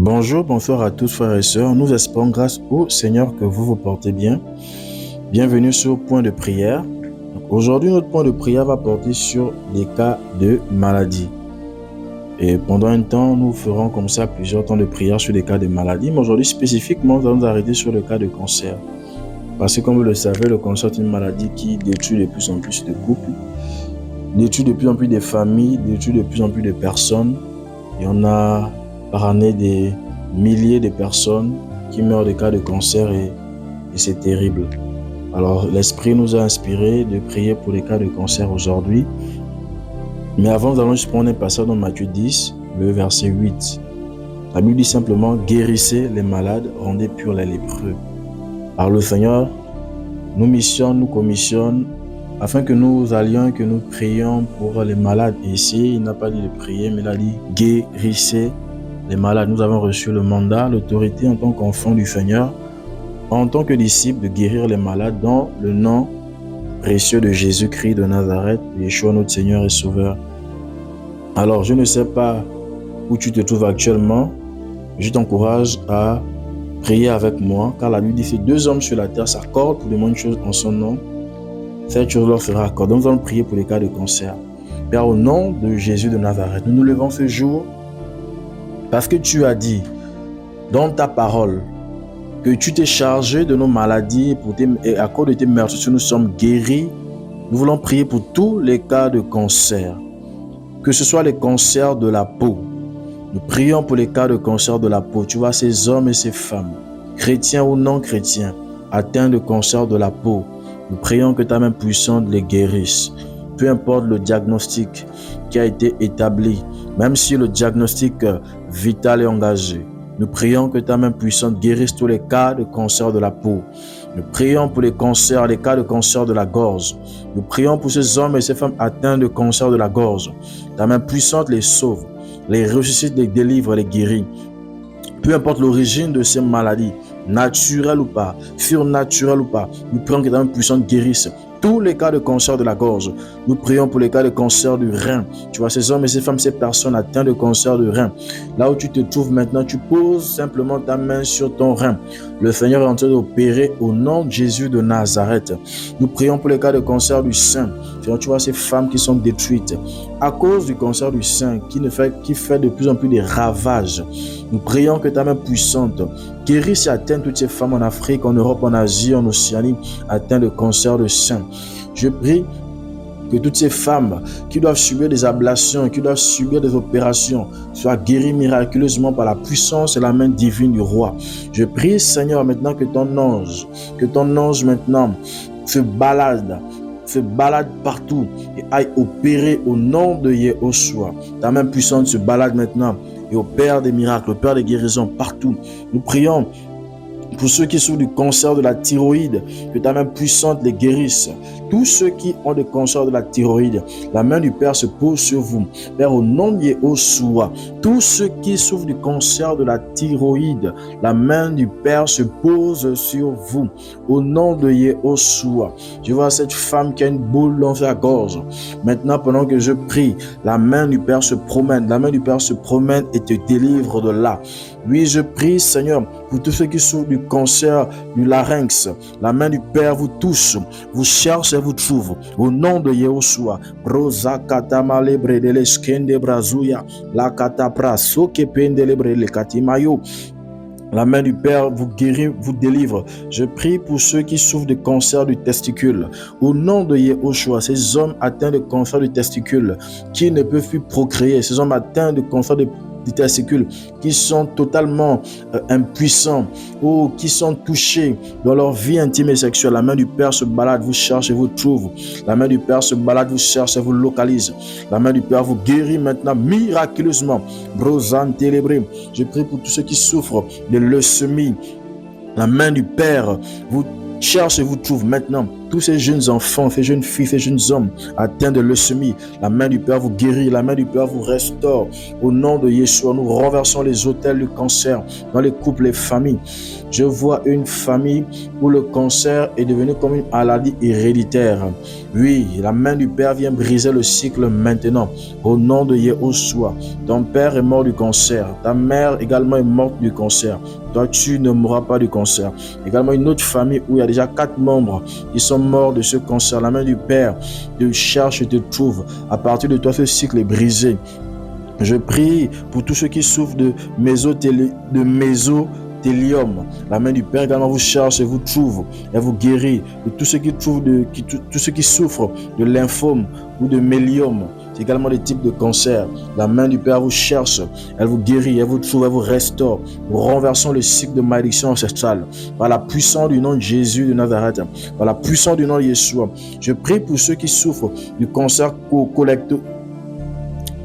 Bonjour, bonsoir à tous frères et sœurs. Nous espérons grâce au Seigneur que vous vous portez bien. Bienvenue sur Point de prière. Aujourd'hui, notre point de prière va porter sur les cas de maladie. Et pendant un temps, nous ferons comme ça plusieurs temps de prière sur les cas de maladie. Mais aujourd'hui, spécifiquement, nous allons nous arrêter sur le cas de cancer. Parce que comme vous le savez, le cancer est une maladie qui détruit de plus en plus de couples, détruit de plus en plus de familles, détruit de plus en plus de personnes. Et on a par année des milliers de personnes qui meurent de cas de cancer et c'est terrible. Alors l'Esprit nous a inspiré de prier pour les cas de cancer aujourd'hui. Mais avant, nous allons juste prendre un passage dans Matthieu 10, le verset 8. La Bible dit simplement « Guérissez les malades, rendez purs les lépreux ». Alors le Seigneur nous missionne, nous commissionne afin que nous allions, que nous prions pour les malades. Et ici, il n'a pas dit de prier, mais il a dit « Guérissez les malades ». Nous avons reçu le mandat, l'autorité en tant qu'enfants du Seigneur, en tant que disciples, de guérir les malades dans le nom précieux de Jésus-Christ de Nazareth, Yeshua notre Seigneur et Sauveur. Alors, je ne sais pas où tu te trouves actuellement, je t'encourage à prier avec moi, car la Bible dit que deux hommes sur la terre s'accordent pour demander une chose en son nom, cette chose leur sera accordée. Donc, nous allons prier pour les cas de cancer. Père, au nom de Jésus de Nazareth, nous nous levons ce jour parce que tu as dit dans ta parole que tu t'es chargé de nos maladies et à cause de tes meurtrissures, nous sommes guéris. Nous voulons prier pour tous les cas de cancer, que ce soit les cancers de la peau. Nous prions pour les cas de cancer de la peau. Tu vois ces hommes et ces femmes, chrétiens ou non chrétiens, atteints de cancer de la peau. Nous prions que ta main puissante les guérisse. Peu importe le diagnostic qui a été établi, même si le diagnostic vital est engagé. Nous prions que ta main puissante guérisse tous les cas de cancer de la peau. Nous prions pour les cancers, les cas de cancer de la gorge. Nous prions pour ces hommes et ces femmes atteints de cancer de la gorge. Ta main puissante les sauve, les ressuscite, les délivre, les guérit. Peu importe l'origine de ces maladies, naturelles ou pas, surnaturelles ou pas, nous prions que ta main puissante guérisse tous les cas de cancer de la gorge. Nous prions pour les cas de cancer du rein. Tu vois, ces hommes et ces femmes, ces personnes atteintes de cancer du rein. Là où tu te trouves maintenant, tu poses simplement ta main sur ton rein. Le Seigneur est en train d'opérer au nom de Jésus de Nazareth. Nous prions pour les cas de cancer du sein. Tu vois, ces femmes qui sont détruites à cause du cancer du sein qui fait de plus en plus de ravages. Nous prions que ta main puissante guérisse et atteigne toutes ces femmes en Afrique, en Europe, en Asie, en Océanie, atteintes de cancer du sein. Je prie que toutes ces femmes qui doivent subir des ablations, qui doivent subir des opérations, soient guéries miraculeusement par la puissance et la main divine du roi. Je prie, Seigneur, maintenant que ton ange maintenant se balade partout et aille opérer au nom de Yehoshua. Ta main puissante se balade maintenant et opère des miracles, opère des guérisons partout. Nous prions pour ceux qui souffrent du cancer de la thyroïde, que ta main puissante les guérisse. Tous ceux qui ont des cancers de la thyroïde, la main du Père se pose sur vous. Père, au nom de Yehoshua, tous ceux qui souffrent du cancer de la thyroïde, la main du Père se pose sur vous. Au nom de Yehoshua, je vois cette femme qui a une boule dans sa gorge. Maintenant, pendant que je prie, la main du Père se promène. La main du Père se promène et te délivre de là. Oui, je prie, Seigneur, pour tous ceux qui souffrent du cancer du larynx. La main du Père vous touche, vous cherche et vous trouve. Au nom de Yehoshua, Broza katama lebre de l'eskende brazuya, la katapra soke pende lebre le katimayo. La main du Père vous guérit, vous délivre. Je prie pour ceux qui souffrent de cancer du testicule. Au nom de Yehoshua, ces hommes atteints de cancer du testicule, qui ne peuvent plus procréer, ces hommes atteints de cancer du testicule, qui sont totalement impuissants ou qui sont touchés dans leur vie intime et sexuelle. La main du Père se balade, vous cherche et vous trouve. La main du Père se balade, vous cherche et vous localise. La main du Père vous guérit maintenant miraculeusement. Brosan télébré. Je prie pour tous ceux qui souffrent de leucémie. La main du Père vous cherche et vous trouve maintenant tous ces jeunes enfants, ces jeunes filles, ces jeunes hommes atteints de leucémie. La main du Père vous guérit, la main du Père vous restaure. Au nom de Yeshua, nous renversons les autels du cancer dans les couples, les familles. Je vois une famille où le cancer est devenu comme une maladie héréditaire. Oui, la main du Père vient briser le cycle maintenant. Au nom de Yeshua, ton père est mort du cancer. Ta mère également est morte du cancer. Toi, tu ne mourras pas du cancer. Également une autre famille où il y a déjà 4 membres qui sont morts de ce cancer. La main du Père te cherche et te trouve. À partir de toi, ce cycle est brisé. Je prie pour tous ceux qui souffrent de mésothéliome. La main du Père également vous cherche et vous trouve. Elle vous guérit. Et tous ceux qui souffrent de lymphome ou de méliome, c'est également des types de cancer. La main du Père vous cherche. Elle vous guérit, elle vous trouve, elle vous restaure. Nous renversons le cycle de malédiction ancestrale. Par la puissance du nom de Jésus de Nazareth. Par la puissance du nom de Yeshua. Je prie pour ceux qui souffrent du cancer pour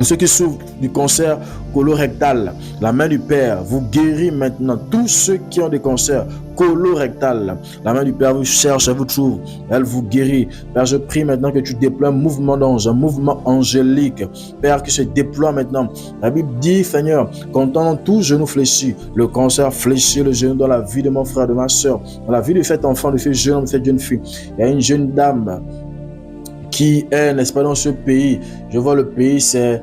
ceux qui souffrent du cancer colorectal, la main du Père vous guérit maintenant. Tous ceux qui ont des cancers colorectal, la main du Père vous cherche, elle vous trouve, elle vous guérit. Père, je prie maintenant que tu déploies un mouvement d'ange, un mouvement angélique. Père, qui se déploie maintenant. La Bible dit, Seigneur, qu'entendant tout genou fléchit, le cancer fléchit le genou dans la vie de mon frère, de ma soeur, dans la vie de cet enfant, de ce jeune homme, de cette jeune fille. Il y a une jeune dame qui est, n'est-ce pas, dans ce pays. Je vois le pays, c'est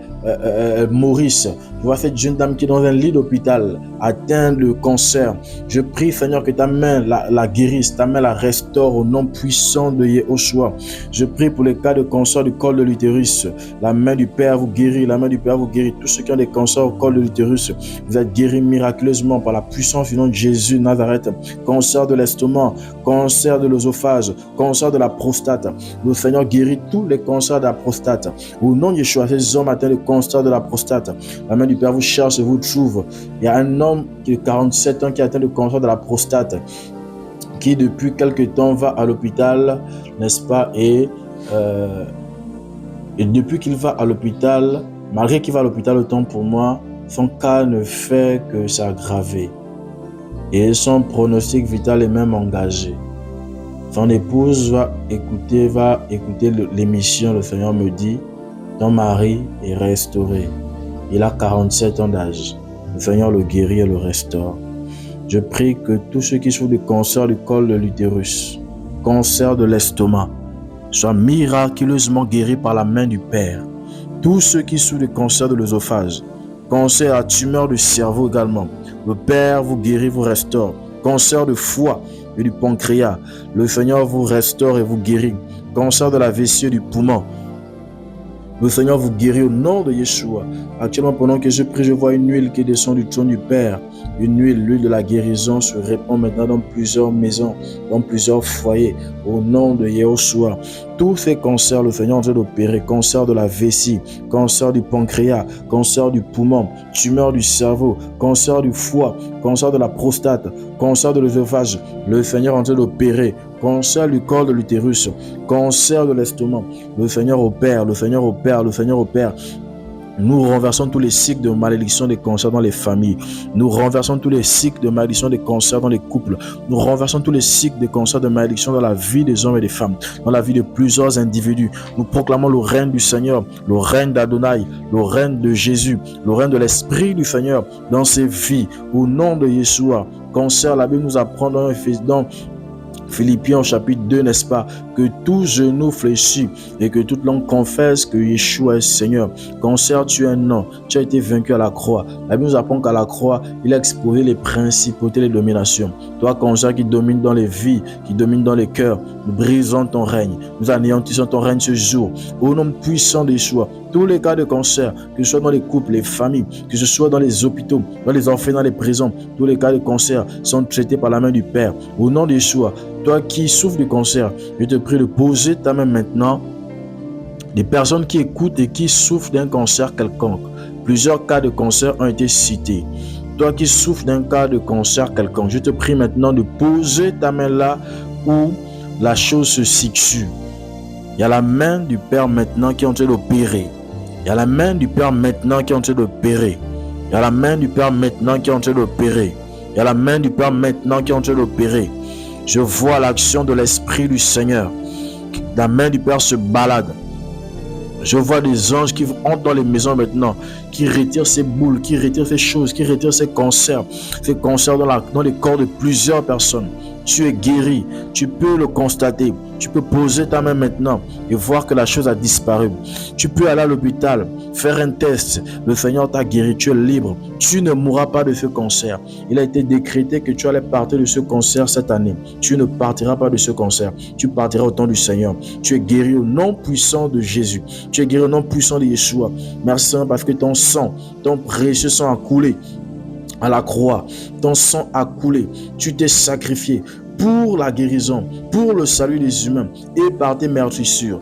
Maurice. Je vois cette jeune dame qui est dans un lit d'hôpital, atteinte de cancer. Je prie, Seigneur, que ta main la guérisse, ta main la restaure au nom puissant de Yehoshua. Je prie pour les cas de cancer du col de l'utérus. La main du Père vous guérit, la main du Père vous guérit. Tous ceux qui ont des cancers au col de l'utérus, vous êtes guéris miraculeusement par la puissance du nom de Jésus de Nazareth. Cancer de l'estomac, cancer de l'œsophage, cancer de la prostate. Le Seigneur guérit tous les cancers de la prostate. Au nom de Yeshua, ces hommes atteints de cancer de la prostate, la main du Père vous cherche et vous trouve. Il y a un homme de 47 ans qui a atteint le cancer de la prostate, qui depuis quelque temps va à l'hôpital, n'est-ce pas, et depuis qu'il va à l'hôpital, malgré qu'il va à l'hôpital, autant pour moi, son cas ne fait que s'aggraver. Et son pronostic vital est même engagé. Son épouse va écouter l'émission, le Seigneur me dit, ton mari est restauré. Il a 47 ans d'âge. Le Seigneur le guérit et le restaure. Je prie que tous ceux qui souffrent du cancer du col de l'utérus, cancer de l'estomac, soient miraculeusement guéris par la main du Père. Tous ceux qui souffrent du cancer de l'œsophage, cancer à tumeur du cerveau également, le Père vous guérit, vous restaure. Cancer de foie et du pancréas, le Seigneur vous restaure et vous guérit. Cancer de la vessie et du poumon, le Seigneur vous guérit au nom de Yeshua. Actuellement, pendant que je prie, je vois une huile qui descend du trône du Père. Une huile, l'huile de la guérison se répand maintenant dans plusieurs maisons, dans plusieurs foyers. Au nom de Yeshua. Tous ces cancers, le Seigneur est en train d'opérer. Cancer de la vessie, cancer du pancréas, cancer du poumon, tumeur du cerveau, cancer du foie, cancer de la prostate, cancer de l'œsophage. Le Seigneur est en train d'opérer. Cancer du col de l'utérus, cancer de l'estomac. Le Seigneur opère, le Seigneur opère, le Seigneur opère. Nous renversons tous les cycles de malédiction des cancers dans les familles. Nous renversons tous les cycles de malédiction des cancers dans les couples. Nous renversons tous les cycles de cancers de malédiction dans la vie des hommes et des femmes, dans la vie de plusieurs individus. Nous proclamons le règne du Seigneur, le règne d'Adonai, le règne de Jésus, le règne de l'Esprit du Seigneur dans ces vies. Au nom de Yeshua, cancer, la Bible nous apprend dans Philippiens chapitre 2, n'est-ce pas, que tout genou fléchit et que toute langue confesse que Yeshua est Seigneur. Cancer, tu es un nom, tu as été vaincu à la croix. La Bible nous apprend qu'à la croix, il a exposé les principautés, les dominations. Toi, cancer qui domine dans les vies, qui domine dans les cœurs, nous brisons ton règne, nous anéantissons ton règne ce jour. Au nom puissant de Yeshua, tous les cas de cancer, que ce soit dans les couples, les familles, que ce soit dans les hôpitaux, dans les orphelins, dans les prisons, tous les cas de cancer sont traités par la main du Père. Au nom de Yeshua, toi qui souffres du cancer, je te prie de poser ta main maintenant. Des personnes qui écoutent et qui souffrent d'un cancer quelconque. Plusieurs cas de cancer ont été cités. Toi qui souffres d'un cas de cancer quelconque, je te prie maintenant de poser ta main là où la chose se situe. Il y a la main du Père maintenant qui est en train d'opérer. Il y a la main du Père maintenant qui est en train d'opérer. Il y a la main du Père maintenant qui est en train d'opérer. Il y a la main du Père maintenant qui est en train d'opérer. Je vois l'action de l'Esprit du Seigneur. La main du Père se balade. Je vois des anges qui entrent dans les maisons maintenant, qui retirent ces boules, qui retirent ces choses, qui retirent ces cancers dans les corps de plusieurs personnes. Tu es guéri, tu peux le constater. Tu peux poser ta main maintenant et voir que la chose a disparu. Tu peux aller à l'hôpital, faire un test. Le Seigneur t'a guéri, tu es libre. Tu ne mourras pas de ce cancer. Il a été décrété que tu allais partir de ce cancer cette année. Tu ne partiras pas de ce cancer. Tu partiras au temps du Seigneur. Tu es guéri au nom puissant de Jésus. Tu es guéri au nom puissant de Yeshua. Merci Seigneur parce que ton sang, ton précieux sang a coulé à la croix. Ton sang a coulé. Tu t'es sacrifié pour la guérison, pour le salut des humains. Et par tes meurtrissures,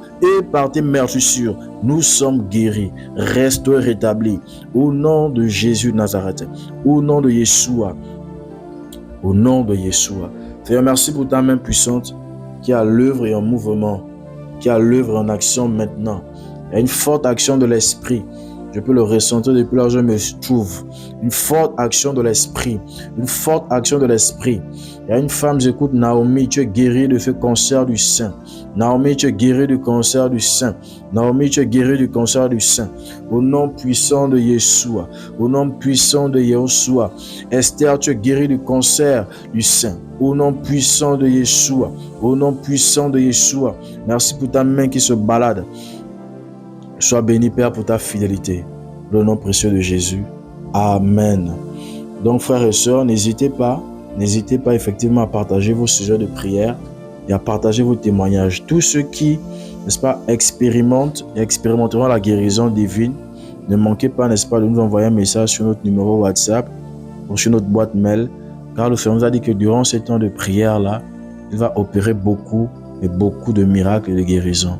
nous sommes guéris. Restons rétablis. Au nom de Jésus de Nazareth. Au nom de Yeshua. Au nom de Yeshua. Seigneur, merci pour ta main puissante qui a l'œuvre et en mouvement, qui a l'œuvre en action maintenant. Il y a une forte action de l'esprit. Je peux le ressentir depuis là où je me trouve. Une forte action de l'esprit. Une forte action de l'esprit. Il y a une femme, j'écoute, Naomi, tu es guérie de ce cancer du sein. Naomi, tu es guérie du cancer du sein. Naomi, tu es guérie du cancer du sein. Au nom puissant de Yeshua. Au nom puissant de Yeshua. Esther, tu es guérie du cancer du sein. Au nom puissant de Yeshua. Au nom puissant de Yeshua. Merci pour ta main qui se balade. Sois béni, Père, pour ta fidélité. Dans le nom précieux de Jésus. Amen. Donc, frères et sœurs, n'hésitez pas effectivement à partager vos sujets de prière et à partager vos témoignages. Tous ceux qui, n'est-ce pas, expérimenteront la guérison divine, ne manquez pas, n'est-ce pas, de nous envoyer un message sur notre numéro WhatsApp ou sur notre boîte mail, car le Seigneur nous a dit que durant ces temps de prière-là, il va opérer beaucoup de miracles et de guérisons.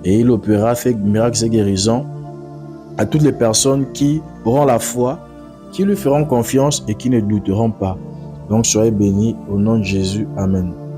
Et il opérera ces miracles et guérisons à toutes les personnes qui auront la foi, qui lui feront confiance et qui ne douteront pas. Donc soyez bénis au nom de Jésus. Amen.